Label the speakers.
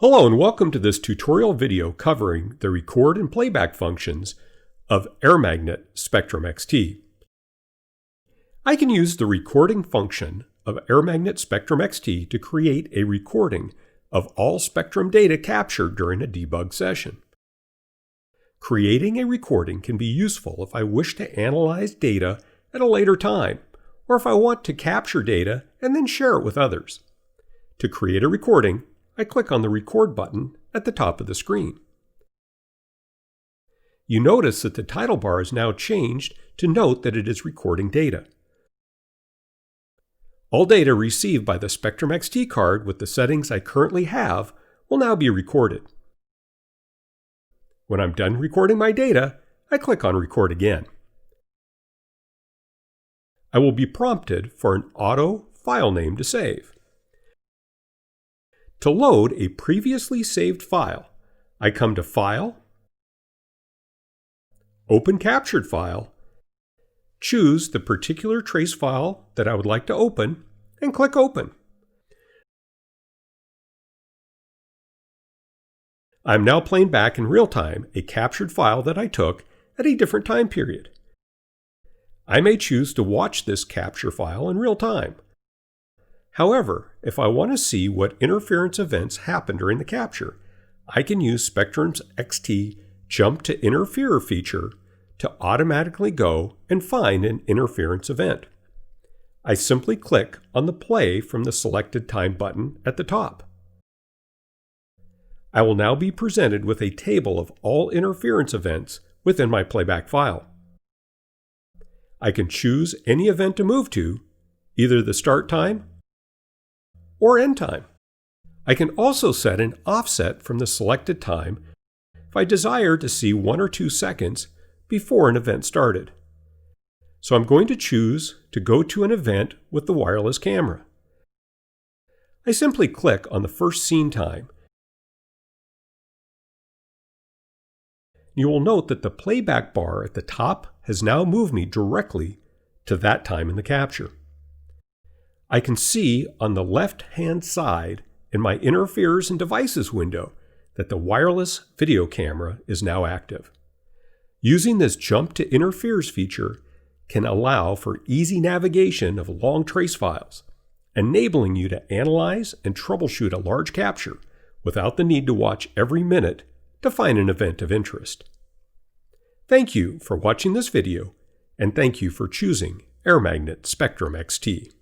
Speaker 1: Hello and welcome to this tutorial video covering the record and playback functions of AirMagnet Spectrum XT. I can use the recording function of AirMagnet Spectrum XT to create a recording of all spectrum data captured during a debug session. Creating a recording can be useful if I wish to analyze data at a later time, or if I want to capture data and then share it with others. To create a recording, I click on the Record button at the top of the screen. You notice that the title bar is now changed to note that it is recording data. All data received by the Spectrum XT card with the settings I currently have will now be recorded. When I'm done recording my data, I click on Record again. I will be prompted for an auto file name to save. To load a previously saved file, I come to File, Open Captured File, choose the particular trace file that I would like to open, and click Open. I'm now playing back in real time a captured file that I took at a different time period. I may choose to watch this capture file in real time. However, if I want to see what interference events happen during the capture, I can use Spectrum's XT Jump to Interferer feature to automatically go and find an interference event. I simply click on the Play from the selected time button at the top. I will now be presented with a table of all interference events within my playback file. I can choose any event to move to, either the start time or end time. I can also set an offset from the selected time if I desire to see 1 or 2 seconds before an event started. So I'm going to choose to go to an event with the wireless camera. I simply click on the first scene time. You will note that the playback bar at the top has now moved me directly to that time in the capture. I can see on the left-hand side in my Interferers and Devices window that the wireless video camera is now active. Using this Jump to Interferers feature can allow for easy navigation of long trace files, enabling you to analyze and troubleshoot a large capture without the need to watch every minute to find an event of interest. Thank you for watching this video, and thank you for choosing AirMagnet Spectrum XT.